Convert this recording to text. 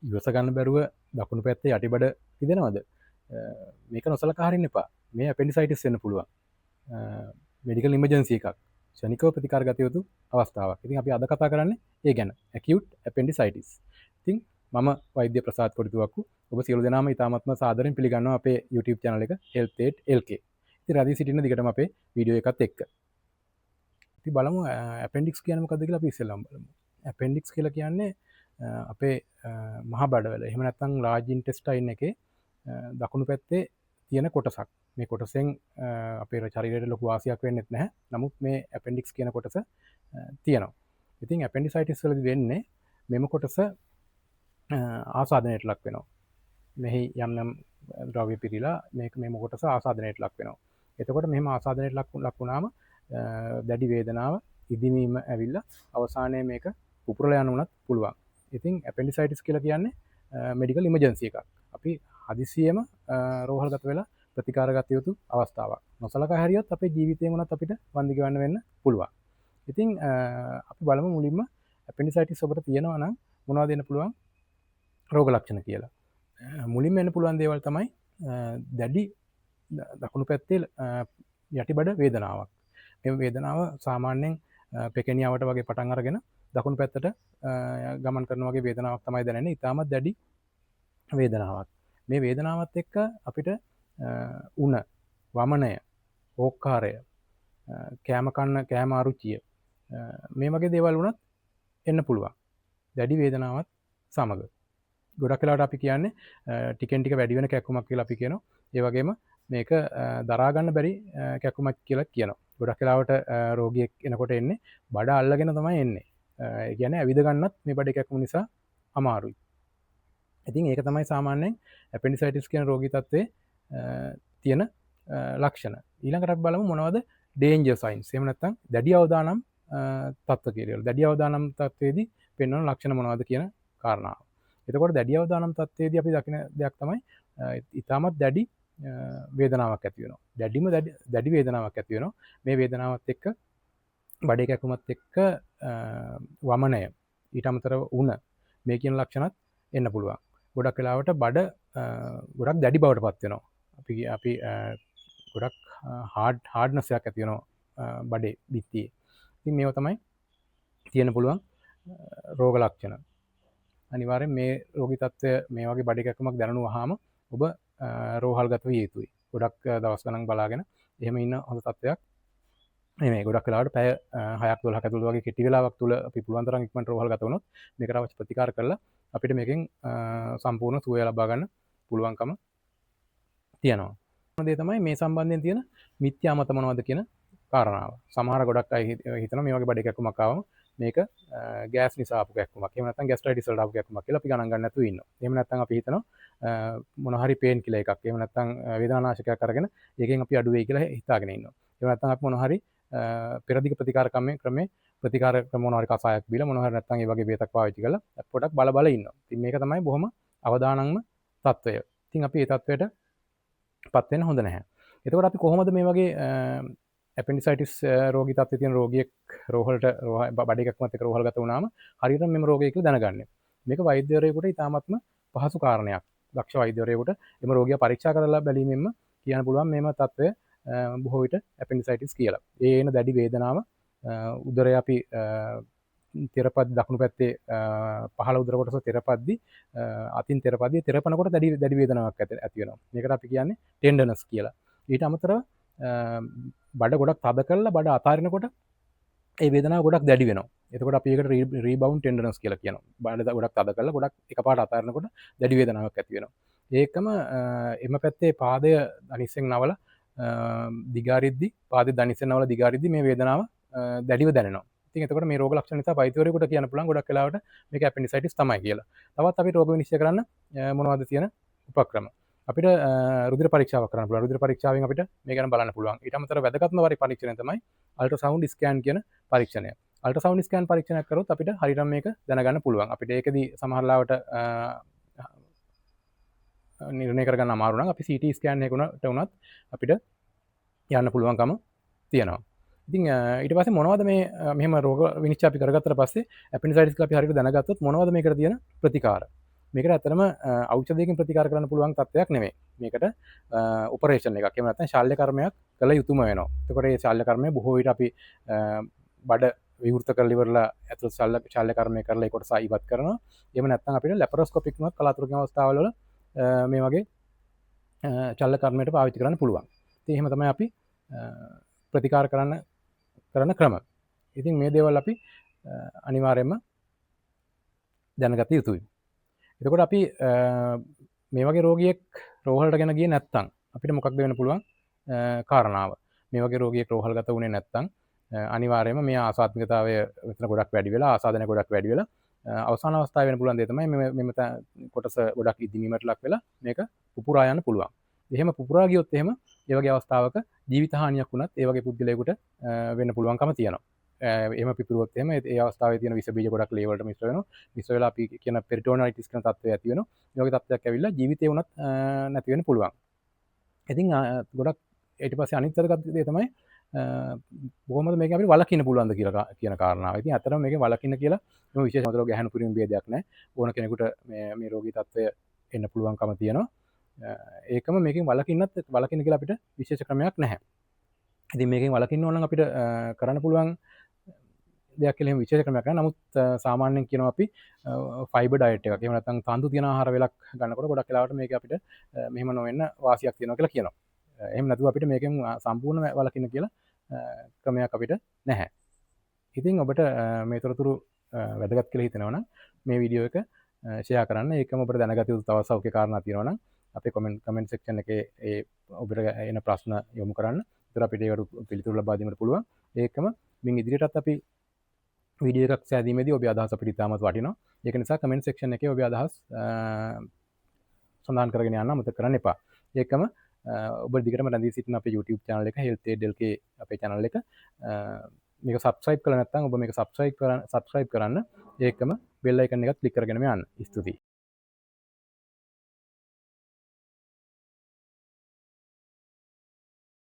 ඉවස ගන්න බැරුව දකුණු පැත්තේ යටිබඩ තිදෙනවද මේක නොසලකා හරින්න එපා. මේ ඇපෙන්ඩිසයිටිස් වෙන්න පුළුවන්. මෙඩිකල් ඉමර්ජන්සි එකක්. ක්ෂණිකව ප්‍රතිකාර ගත යුතු අවස්ථාවක්. ඉතින් අපි අද කතා කරන්නේ ඒ ගැන. acute appendicitis. ඉතින් මම වෛද්‍ය ප්‍රසාද් කොටිතුවක්කු. ඔබ සියලු දෙනාම ඉතාමත්ම සාදරයෙන් පිළිගන්නවා අපේ YouTube channel එක Health Aid LK. ඉතින් රැඳී සිටින්න දිගටම අපේ වීඩියෝ එකත් එක්ක. ඉතින් බලමු appendix කියන්නේ මොකක්ද කියලා අපි ඉස්සෙල්ලාම බලමු. appendix කියලා කියන්නේ අපේ මහා බඩවැල. එහෙම නැත්නම් large intestine එකේ දකුණු පැත්තේ තියෙන කොටසක්. මේ කොටසෙන් අපේ ශරීරයට ලොකු වාසියක් වෙන්නෙත් නැහැ. නමුත් මේ appendix කියන කොටස තියෙනවා. ඉතින් appendicitis වලදී වෙන්නේ මෙම කොටස ආසාදනයට ලක් වෙනවා. මෙහි යම් යම් ද්‍රව්‍ය පිරීලා මේ කොටස ආසාදනයට ලක් වෙනවා. එතකොට මෙහෙම ආසාදනයට ලක් වුණාම දැඩි වේදනාව, ඉදිමීම ඇවිල්ලා අවසානයේ මේක පුපුරලා යන්න උනත් පුළුවන්. ඉතින් appendicitis කියලා කියන්නේ මෙඩිකල් ඉමර්ජන්සි එකක්. අපි හදිසියෙම රෝහල්ගත වෙලා ප්‍රතිකාර ගත යුතු අවස්ථාවක්. නොසලකා හැරියොත් අපේ ජීවිතේ මොනත් අපිට වන්දි ගවන්න වෙන්න පුළුවන්. ඉතින් අපි බලමු මුලින්ම appendicitis ඔබට තියෙනවා නම් මොනවද වෙන්න පුළුවන් රෝග ලක්ෂණ කියලා. මුලින්ම එන්න පුළුවන් දේවල් තමයි දැඩි දකුණු පැත්තේ යටිබඩ වේදනාවක්. මේ වේදනාව සාමාන්‍යයෙන් පෙකෙනියාවට වගේ පටන් අරගෙන දකුණු පැත්තට ගමන් කරන වගේ වේදනාවක් තමයි දැනෙන්නේ. ඉතාමත් දැඩි වේදනාවක්. මේ වේදනාවත් එක්ක අපිට උණ, වමනය, ඕක්කාරය, කෑම කන්න කෑම අරුචිය මේ වගේ දේවල් වුණත් එන්න පුළුවන්. දැඩි වේදනාවත් සමග. ගොඩක් වෙලාවට අපි කියන්නේ ටිකෙන් ටික වැඩි වෙන කැක්කුමක් කියලා අපි කියනවා. ඒ වගේම මේක දරා ගන්න බැරි කැක්කුමක් කියලා කියනවා. ගොඩක් වෙලාවට රෝගියෙක් එනකොට එන්නේ බඩ අල්ලගෙන තමයි එන්නේ. ඒ කියන්නේ ඇවිද ගන්නත් මේ බඩේ කැක්කුම නිසා අමාරුයි. ඉතින් ඒක තමයි සාමාන්‍යයෙන් appendicitis කියන රෝගී තත්ත්වයේ තියෙන ලක්ෂණ. ඊළඟට අපි බලමු මොනවද danger signs. එහෙම නැත්නම් දැඩි අවදානම් තත්ත්ව කියලා. දැඩි අවදානම් තත්ත්වයේදී පෙන්වන ලක්ෂණ මොනවද කියන කාරණාව. එතකොට දැඩි අවදානම් තත්ත්වයේදී අපි දකින දෙයක් තමයි ඉතාමත් දැඩි වේදනාවක් ඇති වෙනවා. දැඩි වේදනාවක් ඇති වෙනවා. මේ වේදනාවත් එක්ක බඩේ කැක්කුමත් එක්ක වමනය, ඊට අමතරව උණ මේ කියන ලක්ෂණත් එන්න පුළුවන්. ගොඩක් වෙලාවට බඩ ගොඩක් දැඩි බවට පත් වෙනවා. අපි ගොඩක් හාඩ්නස් එකක් ඇති වෙනවා බඩේ බිත්තියේ. ඉතින් මේව තමයි තියෙන්න පුළුවන් රෝග ලක්ෂණ. අනිවාර්යෙන් මේ රෝගී තත්ත්වය මේ වගේ බඩේ කැක්කුමක් දැනුනහම ඔබ රෝහල්ගත විය යුතුයි. ගොඩක් දවස් ගණන් බලාගෙන එහෙම ඉන්න හොඳ තත්ත්වයක් නෙමෙයි. ගොඩක් වෙලාවට පැය 6ක් 12ක් ඇතුළත වගේ කෙටි වෙලාවක් තුල අපි පුළුවන් තරම් ඉක්මනට රෝහල්ගත වුණොත් මේකට අවශ්‍ය ප්‍රතිකාර කරලා අපිට මේකෙන් සම්පූර්ණ සුවය ලබා ගන්න පුළුවන්කම තියෙනවා. දේ තමයි මේ සම්බන්ධයෙන් තියෙන මිත්‍යා මත මොනවද කියන කාරණාව. සමහර ගොඩක් අය හිතනවා මේ වගේ බඩේ කැක්කුමක් ආවම මේක ගෑස් නිසා ආපු කැක්කුමක්. එහෙම නැත්නම් ગેස්ට්‍රයිටිස් වලට ආපු කැක්කුමක් කියලා අපි ගණන් ගන්න නැතුව ඉන්නවා. එහෙම නැත්නම් අපි හිතනවා මොන හරි පේන් කිලර් එකක්. එහෙම නැත්නම් වේදනානාශකයක් අරගෙන ඒකෙන් අපි අඩු වෙයි කියලා හිතාගෙන ඉන්නවා. එහෙම නැත්නම් අපි මොන හරි පෙරදිග ප්‍රතිකාර ක්‍රමේ ප්‍රතිකාර ක්‍රම මොන හරි කසායක් බීලා මොන හරි නැත්නම් ඒ වගේ බේතක් පාවිච්චි කරලා පොඩක් බල ඉන්නවා. ඉතින් මේක තමයි බොහොම අවදානම්ම තත්වය. ඉතින් අපි මේ තත්වයට පත් වෙන්න හොඳ නැහැ. එතකොට අපි කොහොමද මේ වගේ appendicitis රෝගී තත්ත්වයේ තියෙන රෝගියෙක් රෝහලට බඩේ කැක්කුමත් එක්ක රෝහල්ගත වුණාම හරියට මෙම රෝගය කියලා දැනගන්නේ. මේක වෛද්‍යවරයෙකුට ඉතාමත්ම පහසු කාරණයක්. දක්ෂ වෛද්‍යවරයෙකුට එම රෝගියා පරීක්ෂා කරලා බැලීමෙන්ම කියන්න පුළුවන් මේම තත්ත්වය බොහෝ විට appendicitis කියලා. ඒ එන දැඩි වේදනාව උදරය අපි තෙරපදි දකුණු පැත්තේ පහළ උදර කොටස තෙරපද්දි අතින් තෙරපදිය තෙරපනකොට දැඩි වේදනාවක් ඇති වෙනවා. මේකට අපි කියන්නේ tenderness කියලා. ඊට අමතරව බඩ ගොඩක් තද කරලා බඩ අතාරිනකොට ඒ වේදනාව ගොඩක් දැඩි වෙනවා. එතකොට අපි ඒකට rebound tenderness කියලා කියනවා. බඩ ගොඩක් තද කරලා ගොඩක් එකපාරට අතාරිනකොට දැඩි වේදනාවක් ඇති වෙනවා. ඒකම එම පැත්තේ පාදය අනිස්සෙන් නවලා දිගාරිද්දි පාදේ දනිස්සෙන් නවලා දිගාරිද්දි මේ වේදනාව දැඩිව දැනෙනවා. ඉතින් එතකොට මේ රෝග ලක්ෂණ නිසා වෛද්‍යවරයෙකුට කියන්න පුළුවන් ගොඩක් වෙලාවට මේක appendicitis තමයි කියලා. තවත් අපි රෝග විනිශ්චය කරන්න මොනවද තියෙන උපක්‍රම? අපිට රුධිර පරීක්ෂාවක් කරන්න පුළුවන්. රුධිර පරීක්ෂාවෙන් අපිට මේ ගැන බලන්න පුළුවන්. ඊට අමතරව වැදගත්ම පරීක්ෂණය තමයි අල්ට්‍රාසවුන්ඩ් ස්කෑන් කියන පරීක්ෂණය. අල්ට්‍රාසවුන්ඩ් ස්කෑන් පරීක්ෂණයක් කරොත් අපිට හරියටම මේක දැනගන්න පුළුවන්. අපිට ඒකදී සමහර ලාවට නිර්ණය කරගන්න අමාරු නම් අපි CT ස්කෑන් එකකට උනත් අපිට යන්න පුළුවන්කම තියෙනවා. ඉතින් ඊට පස්සේ මොනවද මේ මෙහෙම රෝග විනිශ්චය අපි කරගත්තට පස්සේ appendicitis කියලා අපි හරියට දැනගත්තොත් මොනවද මේකට තියෙන ප්‍රතිකාර? මේකට ඇත්තටම ඖෂධයකින් ප්‍රතිකාර කරන්න පුළුවන් තත්ත්වයක් නෙමෙයි. මේකට ඔපරේෂන් එකක්. එහෙම නැත්නම් ශල්‍ය කර්මයක් කළ යුතුම වෙනවා. එතකොට මේ ශල්‍ය කර්මය බොහෝ විට අපි බඩ විවෘත කරලා ඉවරලා ඇතුළත ශල්‍ය කර්මය කරලා ඒ කොටස ඉවත් කරනවා. එහෙම නැත්නම් අපිට ලැපරොස්කෝපික් උනත් කලාතුරකින් අවස්ථාවල මේ වගේ ශල්‍ය කර්මයට පාවිච්චි කරන්න පුළුවන්. ඉතින් එහෙම තමයි අපි ප්‍රතිකාර කරන ක්‍රම. ඉතින් මේ දේවල් අපි අනිවාර්යයෙන්ම දැනගත යුතුයි. එතකොට අපි මේ වගේ රෝගියෙක් රෝහලට ගෙන ගියේ නැත්නම් අපිට මොකක්ද වෙන්න පුළුවන් කාරණාව? මේ වගේ රෝගියෙක් රෝහල්ගත වුණේ නැත්නම් අනිවාර්යයෙන්ම මේ ආසාත්මිකතාවය මෙතන ගොඩක් වැඩි වෙලා ආසාදනය ගොඩක් වැඩි වෙලා අවසාන අවස්ථාවේ වෙන්න පුළුවන් දේ තමයි මෙම කොටස ගොඩක් ඉදිමීමට ලක් වෙලා මේක පුපුරා යන්න පුළුවන්. එහෙම පුපුරා ගියොත් එහෙම ඒ වගේ අවස්ථාවක ජීවිත හානියක් වුණත් ඒ වගේ පුද්ගලයෙකුට වෙන්න පුළුවන්කම තියෙනවා. එහෙම පිපිරුවොත් එහෙම ඒ අවස්ථාවේ තියෙන විස බීජ ගොඩක් ලේ වලට මිශ්‍ර වෙනවා. මිශ්‍ර වෙලා අපි කියන පෙරිටෝනයිටිස් කියන තත්ත්වය ඇති වෙනවා. මේ වගේ තත්ත්වයක් ඇවිල්ලා ජීවිතේ වුණත් නැති වෙන්න පුළුවන්. ඉතින් ගොඩක් ඊට පස්සේ අනිත් වැදගත් දේ තමයි කොහොමද මේක අපිට වළකින්න පුළුවන්ද කියලා කියන කාරණාව. ඉතින් අතරම මේකෙන් වළකින්න කියලා මේ විශේෂ මතලෝ ගැහණු පිරිමි ભેදයක් නැහැ. ඕන කෙනෙකුට මේ රෝගී තත්ත්වය එන්න පුළුවන්කම තියෙනවා. ඒකම මේකෙන් වළකින්න කියලා අපිට විශේෂ ක්‍රමයක් නැහැ. ඉතින් මේකෙන් වළකින්න ඕන නම් අපිට කරන්න පුළුවන් දෙයක් කියලා එහෙම විශේෂ ක්‍රමයක් නැහැ. නමුත් සාමාන්‍යයෙන් කියනවා අපි ෆයිබර් ඩයට් එකක්. එහෙම නැත්නම් තන්දු තියෙන ආහාර වේලක් ගන්නකොට ගොඩක් වෙලාවට මේක අපිට මෙහෙම නොවෙන්න වාසියක් තියෙනවා කියලා කියනවා. එහෙම නැතුව අපිට මේකෙන් සම්පූර්ණ වළකින්න කියලා ක්‍රමයක් අපිට නැහැ. ඉතින් ඔබට මේ තොරතුරු වැදගත් කියලා හිතෙනවා නම් මේ වීඩියෝ එක ෂෙයා කරන්න. ඒකම ඔබට දැනගත යුතු තව සෞඛ්‍ය කාරණා තියෙනවා නම් අපේ කමෙන්ට් සෙක්ෂන් එකේ ඒ ඔබට එන ප්‍රශ්න යොමු කරන්න. ඒතර අපිට ඒකට පිළිතුරු ලබා දීමට පුළුවන්. ඒකම මින් ඉදිරියටත් අපි වීඩියෝ එකක් සෑදීමේදී ඔබේ අදහස් අපිට ඉතාමත් වටිනවා. ඒක නිසා කමෙන්ට් සෙක්ෂන් එකේ ඔබේ අදහස් සඳහන් කරගෙන යන්න අමතක කරන්න එපා. ඒකම ඔබ දිගටම රැඳී සිටින අපේ YouTube channel එක Health Aid LK අපේ channel එක මේක subscribe කරලා නැත්නම් ඔබ මේක subscribe කරන්න ඒකම bell icon එක click කරගෙනම යන්න. ස්තුතියි.